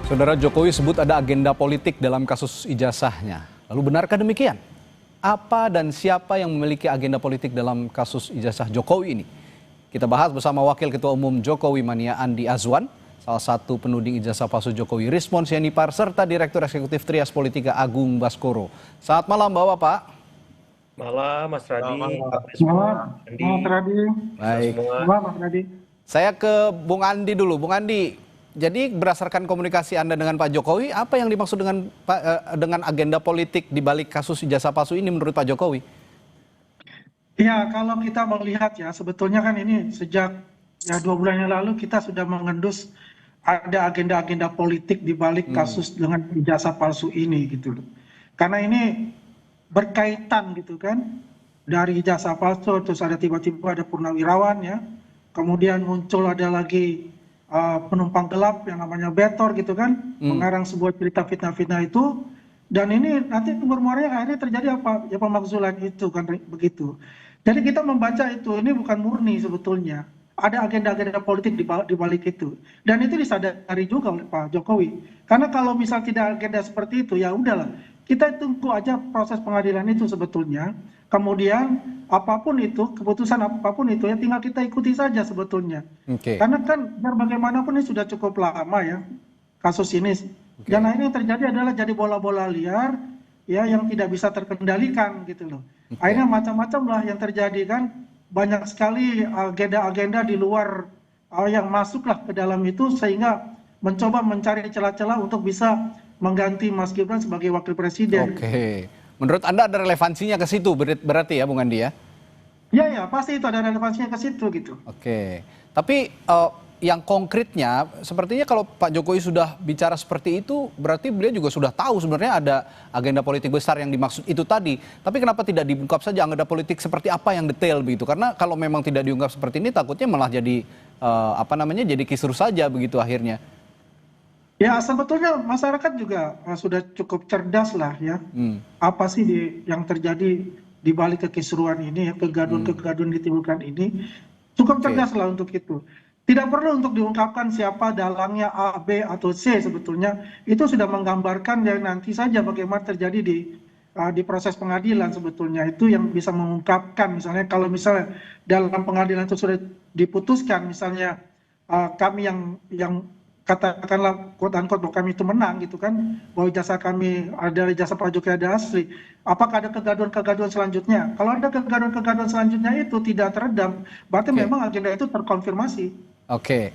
Saudara Jokowi sebut ada agenda politik dalam kasus ijazahnya. Lalu benarkah demikian? Apa dan siapa yang memiliki agenda politik dalam kasus ijazah Jokowi ini? Kita bahas bersama Wakil Ketua Umum Jokowi Mania Andi Azwan, salah satu penuding ijazah palsu Jokowi Rismon Sianipar, serta Direktur Eksekutif Trias Politika Agung Baskoro. Selamat malam Bapak-Bapak. Malam Mas Radi. Malam Mas Radi. Baik. Malam Mas Radi. Saya ke Bung Andi dulu. Bung Andi, jadi berdasarkan komunikasi Anda dengan Pak Jokowi, apa yang dimaksud dengan agenda politik di balik kasus ijazah palsu ini menurut Pak Jokowi? Ya, kalau kita melihat ya, sebetulnya kan ini sejak 2 bulan yang lalu kita sudah mengendus ada agenda-agenda politik di balik kasus dengan ijazah palsu ini gitu loh. Karena ini berkaitan gitu kan, dari ijazah palsu terus ada tiba-tiba ada purnawirawan ya, kemudian muncul ada lagi penumpang gelap yang namanya Betor gitu kan, mengarang sebuah cerita fitnah-fitnah itu, dan ini nanti bermuaranya akhirnya terjadi apa? Ya pemakzulan itu kan begitu. Jadi kita membaca itu, ini bukan murni sebetulnya. Ada agenda-agenda politik di balik itu. Dan itu disadari juga oleh Pak Jokowi. Karena kalau misal tidak agenda seperti itu, ya udahlah. Kita tunggu aja proses pengadilan itu sebetulnya. Kemudian apapun itu, keputusan apapun itu ya tinggal kita ikuti saja sebetulnya. Karena kan biar bagaimanapun ini sudah cukup lama ya kasus ini. Dan akhirnya yang terjadi adalah jadi bola-bola liar ya yang tidak bisa terkendalikan gitu loh. Akhirnya macam-macam lah yang terjadi kan. Banyak sekali agenda-agenda di luar yang masuklah ke dalam itu sehingga mencoba mencari celah-celah untuk bisa mengganti Mas Gibran sebagai wakil presiden. Oke. Menurut Anda ada relevansinya ke situ berarti ya Bung Andi ya? Ya, pasti itu ada relevansinya ke situ gitu. Oke. Tapi yang konkretnya sepertinya kalau Pak Jokowi sudah bicara seperti itu berarti beliau juga sudah tahu sebenarnya ada agenda politik besar yang dimaksud itu tadi. Tapi kenapa tidak diungkap saja agenda politik seperti apa yang detail begitu? Karena kalau memang tidak diungkap seperti ini takutnya malah jadi jadi kisruh saja begitu akhirnya. Ya sebetulnya masyarakat juga sudah cukup cerdas lah ya. Apa sih yang terjadi di balik kekisruhan ini ya, kegaduhan-kegaduhan ditimbulkan ini. Cukup cerdas lah untuk itu. Tidak perlu untuk diungkapkan siapa dalangnya A, B, atau C sebetulnya. Itu sudah menggambarkan yang nanti saja bagaimana terjadi di proses pengadilan sebetulnya. Itu yang bisa mengungkapkan misalnya kalau misalnya dalam pengadilan itu sudah diputuskan misalnya kami yang katakanlah quote-unquote bahwa kami itu menang gitu kan, bahwa ijazah kami ada ijazah Pak Jokowi ada asli, apakah ada kegaduhan-kegaduhan selanjutnya? Kalau ada kegaduhan-kegaduhan selanjutnya itu tidak teredam, berarti memang agenda itu terkonfirmasi. Oke,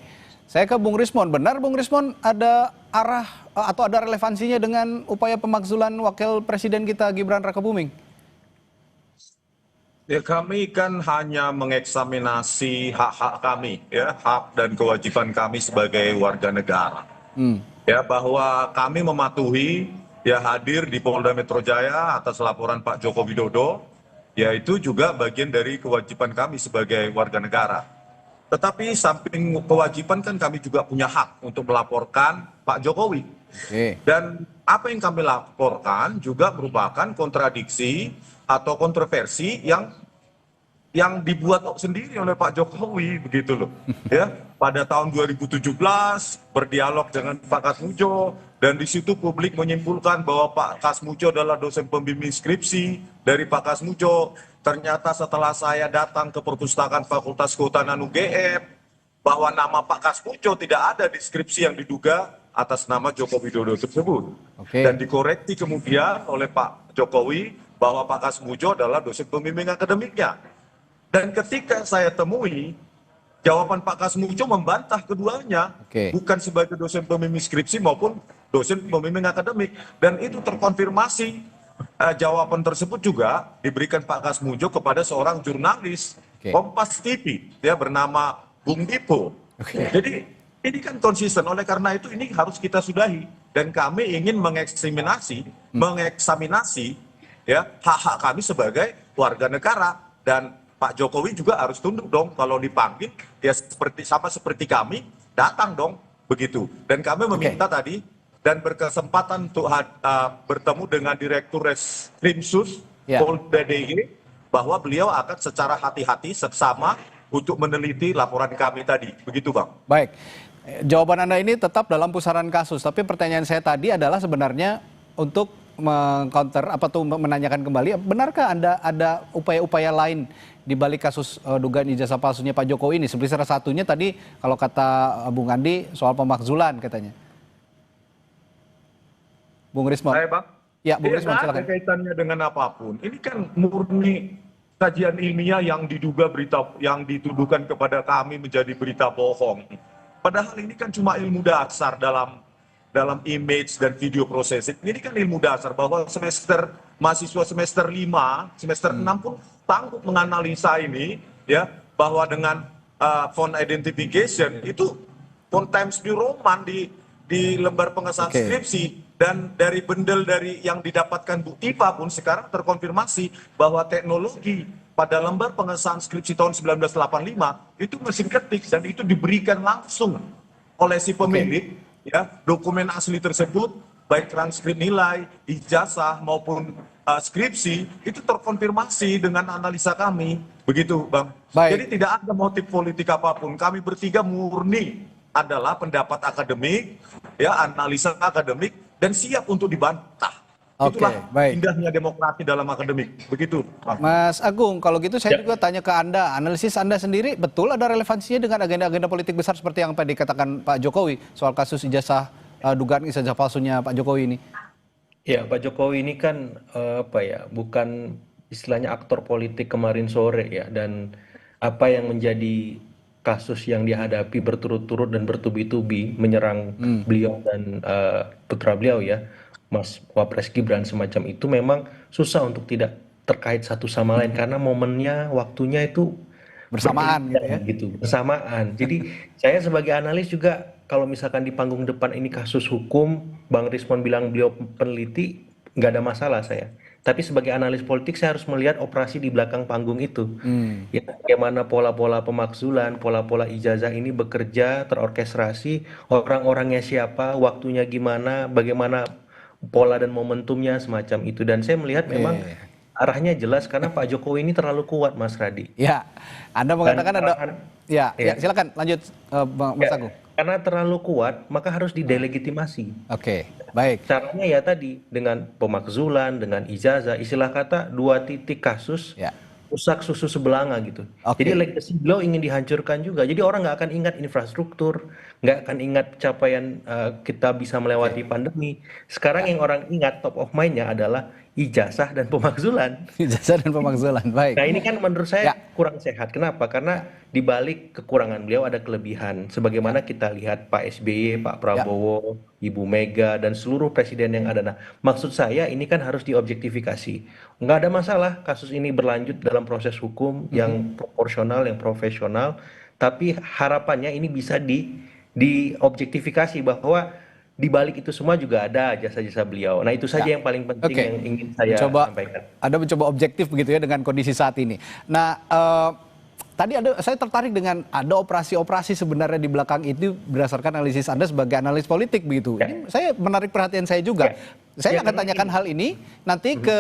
saya ke Bung Rismon. Benar Bung Rismon ada arah atau ada relevansinya dengan upaya pemakzulan wakil presiden kita Gibran Rakabuming? Ya, kami kan hanya mengeksaminasi hak-hak kami, ya, hak dan kewajiban kami sebagai warga negara. Ya, bahwa kami mematuhi, ya hadir di Polda Metro Jaya atas laporan Pak Joko Widodo, ya itu juga bagian dari kewajiban kami sebagai warga negara. Tetapi samping kewajiban kan kami juga punya hak untuk melaporkan Pak Jokowi. Dan apa yang kami laporkan juga merupakan kontradiksi atau kontroversi yang dibuat sendiri oleh Pak Jokowi begitu loh. Ya, pada tahun 2017 berdialog dengan Pak Kasmujo dan di situ publik menyimpulkan bahwa Pak Kasmujo adalah dosen pembimbing skripsi dari Pak Kasmujo. Ternyata setelah saya datang ke perpustakaan Fakultas Kehutanan UGM bahwa nama Pak Kasmujo tidak ada di skripsi yang diduga atas nama Joko Widodo tersebut. Dan dikoreksi kemudian oleh Pak Jokowi bahwa Pak Kasmujo adalah dosen pembimbing akademiknya. Dan ketika saya temui, jawaban Pak Kasmujo membantah keduanya, bukan sebagai dosen pembimbing skripsi maupun dosen pembimbing akademik. Dan itu terkonfirmasi, jawaban tersebut juga diberikan Pak Kasmujo kepada seorang jurnalis Kompas TV, ya bernama Bung Dipo. Jadi ini kan konsisten, oleh karena itu ini harus kita sudahi. Dan kami ingin mengeksaminasi ya hak-hak kami sebagai warga negara. Dan Pak Jokowi juga harus tunduk dong kalau dipanggil ya sama seperti kami datang dong begitu. Dan kami meminta tadi dan berkesempatan untuk bertemu dengan Direktur Reskrimsus Polda DIY bahwa beliau akan secara hati-hati seksama untuk meneliti laporan kami tadi. Begitu Bang. Baik. Jawaban Anda ini tetap dalam pusaran kasus, tapi pertanyaan saya tadi adalah sebenarnya untuk meng-counter apa tuh menanyakan kembali, benarkah ada upaya-upaya lain di balik kasus dugaan ijazah palsunya Pak Jokowi ini? Seperti salah satunya tadi kalau kata Bung Andi soal pemakzulan katanya. Bung Rismon. Saya Bang, Ya, Bung Rismon nggak ada silakan. kaitannya dengan apapun. Ini kan murni kajian ilmiah yang diduga yang dituduhkan kepada kami menjadi berita bohong. Padahal ini kan cuma ilmu dasar dalam image dan video processing. Ini kan ilmu dasar bahwa mahasiswa semester 5, semester 6 pun sanggup menganalisa ini, ya, bahwa dengan font identification itu font Times New Roman di lembar pengesahan Oke. skripsi, dan dari bundle dari yang didapatkan Bu Tifa pun sekarang terkonfirmasi bahwa teknologi pada lembar pengesahan skripsi tahun 1985 itu mesin ketik dan itu diberikan langsung oleh si pemilik, ya, dokumen asli tersebut baik transkrip nilai, ijazah maupun skripsi itu terkonfirmasi dengan analisa kami, begitu Bang. Baik. Jadi tidak ada motif politik apapun. Kami bertiga murni adalah pendapat akademik, ya, analisa akademik, dan siap untuk dibantah. Oke, Itulah baik. indahnya demokrasi dalam akademik. Begitu, Bang. Mas Agung, kalau gitu saya Ya. juga tanya ke Anda, analisis Anda sendiri betul ada relevansinya dengan agenda-agenda politik besar seperti yang tadi dikatakan Pak Jokowi soal kasus ijazah dugaan ijazah palsunya Pak Jokowi ini? Ya, Pak Jokowi ini kan bukan istilahnya aktor politik kemarin sore ya, dan apa yang menjadi kasus yang dihadapi berturut-turut dan bertubi-tubi menyerang beliau dan putra beliau ya, Mas Wapres Gibran semacam itu memang susah untuk tidak terkait satu sama lain karena momennya, waktunya itu Bersamaan gitu ya? gitu, bersamaan. Jadi saya sebagai analis juga kalau misalkan di panggung depan ini kasus hukum, Bang Rismon bilang beliau peneliti, nggak ada masalah saya. Tapi sebagai analis politik saya harus melihat operasi di belakang panggung itu. Ya, bagaimana pola-pola pemakzulan, pola-pola ijazah ini bekerja, terorkestrasi, orang-orangnya siapa, waktunya gimana, bagaimana pola dan momentumnya semacam itu. Dan saya melihat memang arahnya jelas karena Pak Jokowi ini terlalu kuat, Mas Radi. Ya, Anda mengatakan ada. Ya, Ya. silakan lanjut, Mas Ya, Agung. karena terlalu kuat, maka harus didelegitimasi. Oke, baik. Caranya ya tadi, dengan pemakzulan, dengan ijazah, istilah kata 2 titik kasus, Ya. rusak susu sebelanga gitu. Oke. Jadi legacy beliau ingin dihancurkan juga. Jadi orang nggak akan ingat infrastruktur, nggak akan ingat capaian kita bisa melewati pandemi. Sekarang yang orang ingat top of mind-nya adalah ijazah dan pemakzulan. Ijazah dan pemakzulan, baik. Nah ini kan menurut Ya. saya kurang sehat. Kenapa? Karena di balik kekurangan beliau ada kelebihan. Sebagaimana kita lihat Pak SBY, Pak Prabowo, Ibu Mega, dan seluruh presiden yang ada. Nah, maksud saya ini kan harus diobjektifikasi. Nggak ada masalah kasus ini berlanjut dalam proses hukum yang proporsional, yang profesional. Tapi harapannya ini bisa diobjektifikasi bahwa di balik itu semua juga ada jasa-jasa beliau. Nah itu saja yang paling penting Oke. yang ingin saya sampaikan. Anda mencoba objektif begitu ya dengan kondisi saat ini. Nah, tadi saya tertarik dengan ada operasi-operasi sebenarnya di belakang itu berdasarkan analisis Anda sebagai analis politik begitu. Ya. Ini saya menarik perhatian saya juga. Saya akan tanyakan hal ini nanti ke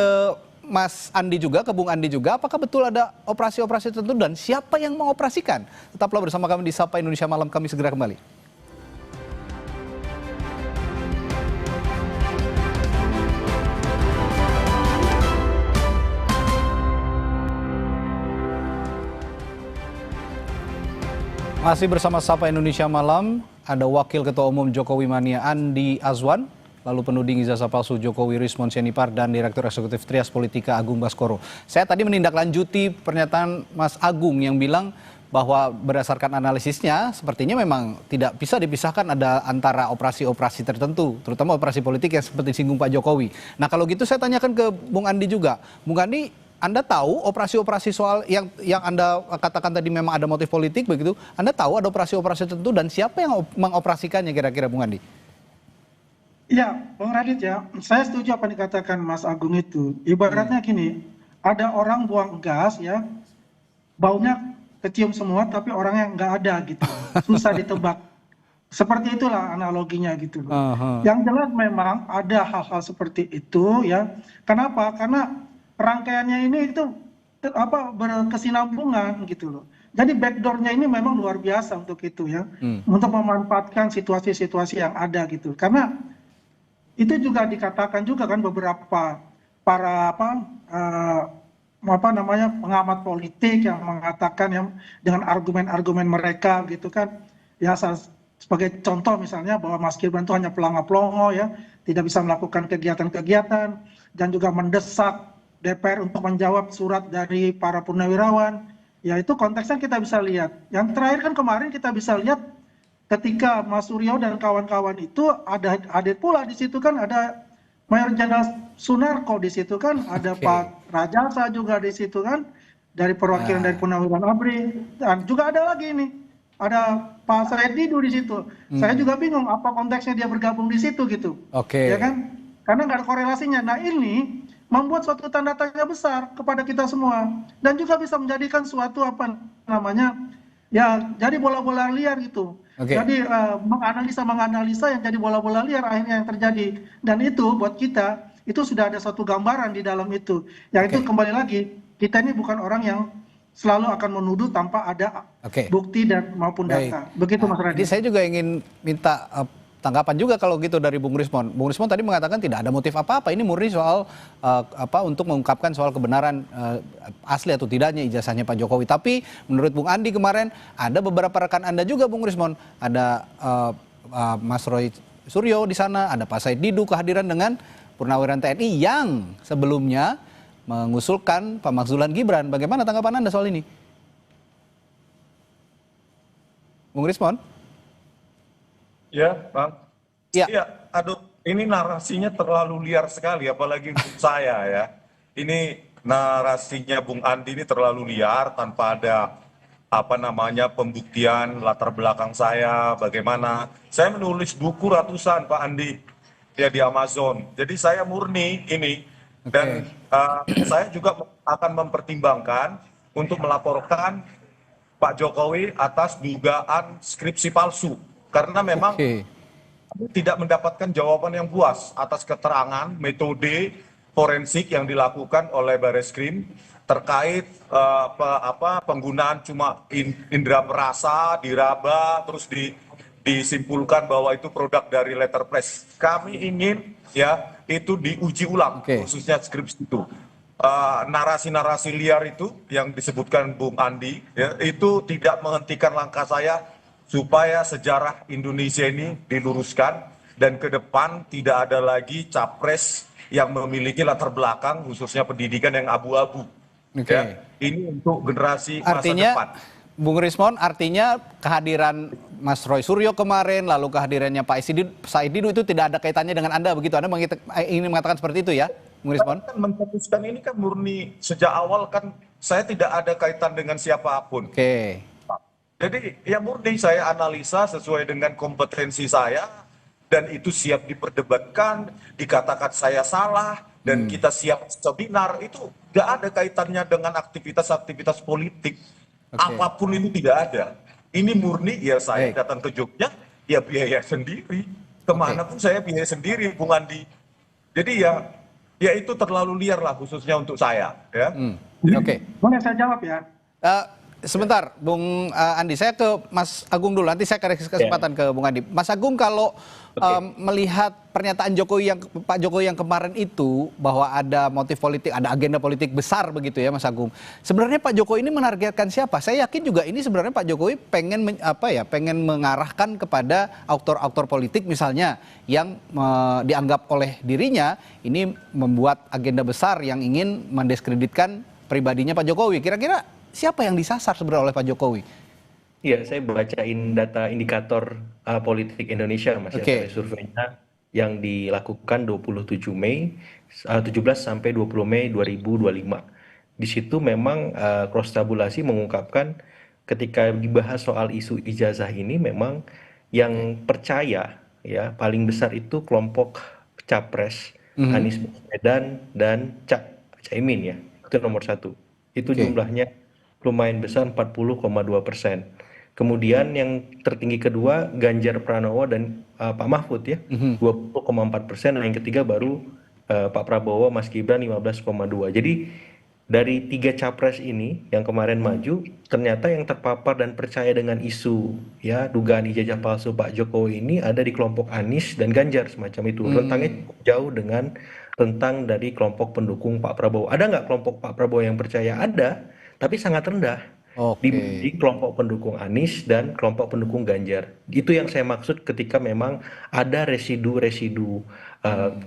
Mas Andi juga, ke Bung Andi juga, apakah betul ada operasi-operasi tertentu dan siapa yang mengoperasikan? Tetaplah bersama kami di Sapa Indonesia Malam, kami segera kembali. Masih bersama Sapa Indonesia Malam, ada Wakil Ketua Umum Jokowi Mania Andi Azwan, lalu penuding ijazah palsu Jokowi Rismon Sianipar, dan Direktur Eksekutif Trias Politika Agung Baskoro. Saya tadi menindaklanjuti pernyataan Mas Agung yang bilang bahwa berdasarkan analisisnya sepertinya memang tidak bisa dipisahkan ada antara operasi-operasi tertentu, terutama operasi politik yang seperti singgung Pak Jokowi. Nah kalau gitu saya tanyakan ke Bung Andi juga. Bung Andi, Anda tahu operasi-operasi soal yang Anda katakan tadi memang ada motif politik begitu, Anda tahu ada operasi-operasi tertentu dan siapa yang mengoperasikannya kira-kira Bung Andi? Ya, Bang Radit ya, saya setuju apa yang dikatakan Mas Agung itu. Ibaratnya gini, ada orang buang gas ya, baunya kecium semua tapi orangnya nggak ada gitu, susah ditebak. Seperti itulah analoginya gitu. Yang jelas memang ada hal-hal seperti itu ya. Kenapa? Karena rangkaiannya ini itu berkesinambungan gitu loh. Jadi backdoor-nya ini memang luar biasa untuk itu ya, untuk memanfaatkan situasi-situasi yang ada gitu. Karena itu juga dikatakan juga kan beberapa para apa namanya pengamat politik yang mengatakan yang dengan argumen-argumen mereka gitu kan, ya sebagai contoh misalnya bahwa Mas Gibran itu hanya pelongo-pelongo ya, tidak bisa melakukan kegiatan-kegiatan, dan juga mendesak DPR untuk menjawab surat dari para purnawirawan. Ya itu konteksnya kita bisa lihat. Yang terakhir kan kemarin kita bisa lihat ketika Mas Suryo dan kawan-kawan itu ada hadir pula di situ kan, ada Mayor Jenderal Sunarko di situ kan, ada Pak Rajasa juga di situ kan, dari perwakilan dari Purnawirawan ABRI, dan juga ada lagi ini, ada Pak Said Didu di situ. Saya juga bingung apa konteksnya dia bergabung di situ gitu, ya kan? Karena nggak ada korelasinya. Nah ini membuat suatu tanda tanya besar kepada kita semua, dan juga bisa menjadikan suatu apa namanya ya jadi bola-bola liar gitu. Jadi menganalisa yang jadi bola-bola liar akhirnya yang terjadi, dan itu buat kita itu sudah ada suatu gambaran di dalam itu. Yang itu kembali lagi, kita ini bukan orang yang selalu akan menuduh tanpa ada bukti dan maupun data. Begitu Mas Raditya. Jadi saya juga ingin minta tanggapan juga kalau gitu dari Bung Rismon. Bung Rismon tadi mengatakan tidak ada motif apa-apa. Ini murni soal untuk mengungkapkan soal kebenaran asli atau tidaknya ijazahnya Pak Jokowi. Tapi menurut Bung Andi kemarin ada beberapa rekan Anda juga Bung Rismon. Ada Mas Roy Suryo di sana, ada Pak Said Didu kehadiran dengan Purnawirawan TNI yang sebelumnya mengusulkan pemakzulan Gibran. Bagaimana tanggapan Anda soal ini? Bung Rismon? Ya, Bang. Ya. Iya, aduh, ini narasinya terlalu liar sekali, apalagi untuk saya ya. Ini narasinya Bung Andi ini terlalu liar tanpa ada pembuktian latar belakang saya, bagaimana. Saya menulis buku ratusan Pak Andi ya di Amazon. Jadi saya murni ini dan saya juga akan mempertimbangkan untuk melaporkan Pak Jokowi atas dugaan skripsi palsu. Karena memang tidak mendapatkan jawaban yang puas atas keterangan metode forensik yang dilakukan oleh Bareskrim terkait penggunaan cuma indera perasa, diraba, terus disimpulkan bahwa itu produk dari letterpress. Kami ingin ya itu diuji ulang, khususnya skripsi itu. Narasi-narasi liar itu yang disebutkan Bung Andi, ya, itu tidak menghentikan langkah saya supaya sejarah Indonesia ini diluruskan dan ke depan tidak ada lagi capres yang memiliki latar belakang khususnya pendidikan yang abu-abu. Ya, ini untuk generasi masa depan. Bung Rismon, artinya kehadiran Mas Roy Suryo kemarin, lalu kehadirannya Pak Said Didu itu tidak ada kaitannya dengan Anda begitu? Anda ingin mengatakan seperti itu ya, Bung Rismon? Kan mencetuskan ini kan murni sejak awal kan saya tidak ada kaitan dengan siapapun. Jadi ya murni saya analisa sesuai dengan kompetensi saya dan itu siap diperdebatkan, dikatakan saya salah dan kita siap seminar, itu nggak ada kaitannya dengan aktivitas-aktivitas politik. Apapun itu tidak ada. Ini murni ya saya datang ke Jogja ya biaya sendiri. Kemana pun saya biaya sendiri Bung Andi. Jadi ya itu terlalu liar lah khususnya untuk saya. Ya. Boleh saya jawab ya? Sebentar, Bung Andi, saya ke Mas Agung dulu. Nanti saya kasih kesempatan ke Bung Andi. Mas Agung, kalau melihat pernyataan Pak Jokowi yang kemarin itu bahwa ada motif politik, ada agenda politik besar begitu ya, Mas Agung. Sebenarnya Pak Jokowi ini menargetkan siapa? Saya yakin juga ini sebenarnya Pak Jokowi pengen mengarahkan kepada aktor-aktor politik misalnya yang dianggap oleh dirinya ini membuat agenda besar yang ingin mendiskreditkan pribadinya Pak Jokowi. Kira-kira siapa yang disasar sebenarnya oleh Pak Jokowi? Iya, saya bacain data indikator politik Indonesia, Mas, ya, surveinya yang dilakukan 17 sampai 20 Mei 2025. Di situ memang cross tabulasi mengungkapkan ketika dibahas soal isu ijazah ini memang yang percaya ya paling besar itu kelompok capres Anies Baswedan dan Caimin ya. Itu nomor 1. Itu jumlahnya lumayan besar 40,2%. Kemudian yang tertinggi kedua Ganjar Pranowo dan Pak Mahfud ya 20,4%. Yang ketiga baru Pak Prabowo, Mas Gibran 15,2%. Jadi dari 3 capres ini yang kemarin maju, ternyata yang terpapar dan percaya dengan isu ya dugaan ijazah palsu Pak Jokowi ini ada di kelompok Anies dan Ganjar semacam itu. Rentangnya cukup jauh dengan rentang dari kelompok pendukung Pak Prabowo. Ada nggak kelompok Pak Prabowo yang percaya? Ada, tapi sangat rendah Oke. dibanding kelompok pendukung Anies dan kelompok pendukung Ganjar. Itu yang saya maksud ketika memang ada residu-residu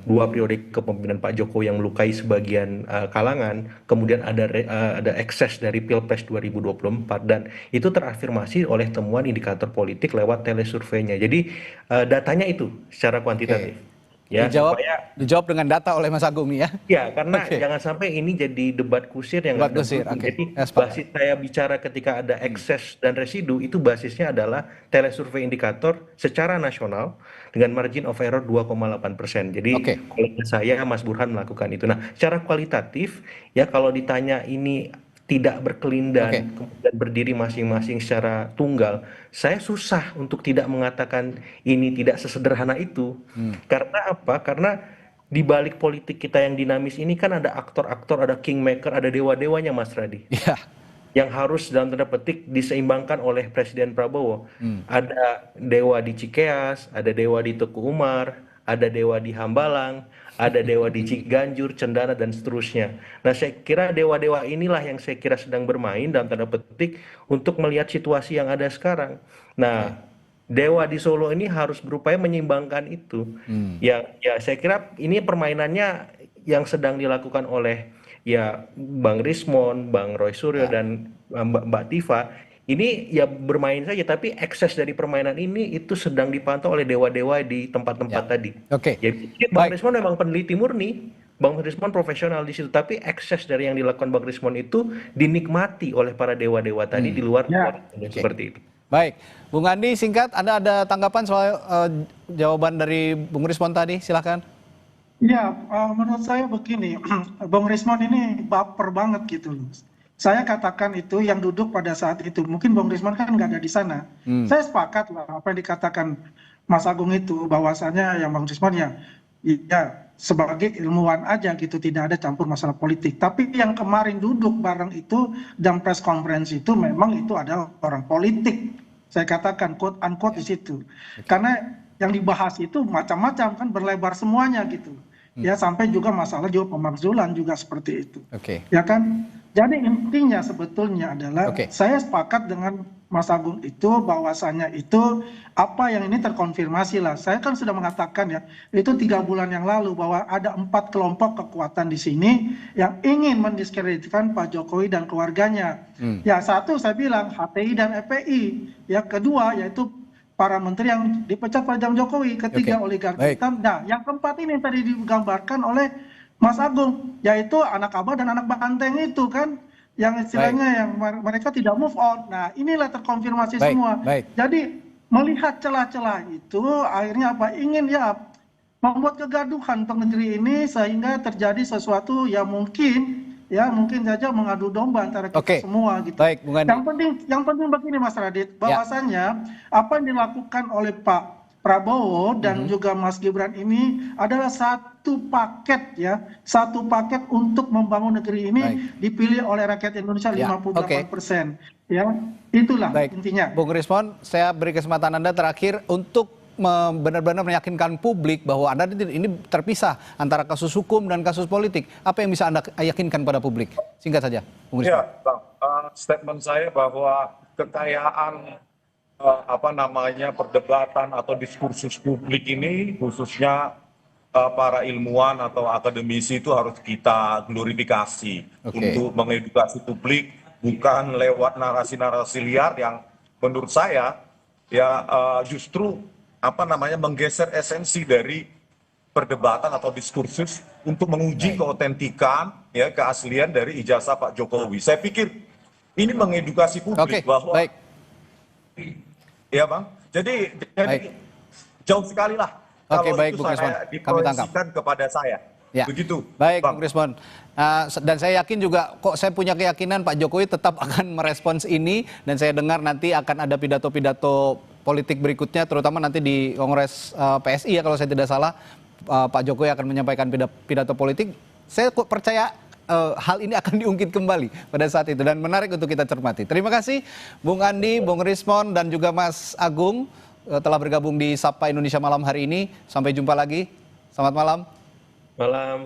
dua periode kepemimpinan Pak Jokowi yang melukai sebagian kalangan, kemudian ada ekses dari Pilpres 2024 dan itu terafirmasi oleh temuan indikator politik lewat telesurveinya. Jadi datanya itu secara kuantitatif. Oke. Ya, supaya Dijawab dengan data oleh Mas Agung nih ya. ya, karena Oke. jangan sampai ini jadi debat kusir yang Debat nggak ada kusir, ujung. oke. Jadi Ya, sepakat. basis saya bicara ketika ada ekses dan residu itu basisnya adalah telesurvei indikator secara nasional dengan margin of error 2,8%. Jadi Oke. kolega saya Mas Burhan melakukan itu. Nah, secara kualitatif ya kalau ditanya ini tidak berkelindan, kemudian berdiri masing-masing secara tunggal, saya susah untuk tidak mengatakan ini tidak sesederhana itu. Karena apa? Karena di balik politik kita yang dinamis ini kan ada aktor-aktor, ada kingmaker, ada dewa-dewanya Mas Radi. Iya. Yang harus dalam tanda petik diseimbangkan oleh Presiden Prabowo. Ada dewa di Cikeas, ada dewa di Teguh Umar, ada dewa di Hambalang, ada dewa di Ciganjur, Cendana, dan seterusnya. Nah, saya kira dewa-dewa inilah yang saya kira sedang bermain dalam tanda petik untuk melihat situasi yang ada sekarang. Nah, dewa di Solo ini harus berupaya menyeimbangkan itu. Ya, saya kira ini permainannya yang sedang dilakukan oleh ya Bang Rismon, Bang Roy Suryo, dan Mbak Tifa. Ini ya bermain saja, tapi ekses dari permainan ini itu sedang dipantau oleh dewa-dewa di tempat-tempat tadi. Oke. Jadi Bang Rismon memang peneliti murni, Bang Rismon profesional di situ, tapi ekses dari yang dilakukan Bang Rismon itu dinikmati oleh para dewa-dewa tadi di luar seperti itu. Baik, Bung Andi singkat, Anda ada tanggapan soal jawaban dari Bung Rismon tadi? Silahkan. Ya, menurut saya begini, Bung Rismon ini baper banget gitu loh. Saya katakan itu yang duduk pada saat itu, mungkin Bung Rismon kan nggak ada di sana. Saya sepakat lah apa yang dikatakan Mas Agung itu, bahwasannya yang Bung Rismon ya sebagai ilmuwan aja gitu, tidak ada campur masalah politik. Tapi yang kemarin duduk bareng itu dan press conference itu memang itu adalah orang politik. Saya katakan quote unquote di situ. Karena yang dibahas itu macam-macam kan, berlebar semuanya gitu. Ya sampai juga masalah juga pemakzulan juga seperti itu. Ya kan? Jadi intinya sebetulnya adalah saya sepakat dengan Mas Agung itu bahwasannya itu apa yang ini terkonfirmasi lah. Saya kan sudah mengatakan ya itu 3 bulan yang lalu bahwa ada 4 kelompok kekuatan di sini yang ingin mendiskreditkan Pak Jokowi dan keluarganya. Ya satu saya bilang HTI dan FPI. Ya kedua yaitu para menteri yang dipecat pada zaman Jokowi. Ketiga oligarki hitam. Nah yang keempat ini yang tadi digambarkan oleh Mas Agung, yaitu anak abah dan anak banteng itu kan, yang istilahnya yang mereka tidak move on. Nah inilah terkonfirmasi semua. Jadi melihat celah-celah itu akhirnya apa, ingin ya membuat kegaduhan untuk negeri ini sehingga terjadi sesuatu yang mungkin saja mengadu domba antara kita semua gitu. Yang penting begini Mas Radit, bahwasannya apa yang dilakukan oleh Pak Prabowo dan juga Mas Gibran ini adalah satu paket untuk membangun negeri ini dipilih oleh rakyat Indonesia 58%. Ya, itulah intinya. Bung Rismon, saya beri kesempatan Anda terakhir untuk benar-benar meyakinkan publik bahwa Anda ini terpisah antara kasus hukum dan kasus politik. Apa yang bisa Anda yakinkan pada publik? Singkat saja, Bung Rismon. Ya, Bang. Statement saya bahwa kekayaan perdebatan atau diskursus publik ini khususnya para ilmuwan atau akademisi itu harus kita glorifikasi untuk mengedukasi publik, bukan lewat narasi-narasi liar yang menurut saya justru menggeser esensi dari perdebatan atau diskursus untuk menguji keotentikan keaslian dari ijazah Pak Jokowi. Saya pikir ini mengedukasi publik bahwa ya Bang, jadi jauh sekali lah kalau itu saya diproyeksikan kepada saya. Begitu. Baik, Bang. Bung Rismon. Dan saya yakin juga, saya punya keyakinan Pak Jokowi tetap akan merespons ini, dan saya dengar nanti akan ada pidato-pidato politik berikutnya, terutama nanti di Kongres PSI ya kalau saya tidak salah, Pak Jokowi akan menyampaikan pidato politik. Saya percaya hal ini akan diungkit kembali pada saat itu, dan menarik untuk kita cermati. Terima kasih Bung Andi, Bung Rismon, dan juga Mas Agung telah bergabung di Sapa Indonesia Malam hari ini. Sampai jumpa lagi. Selamat malam. Malam.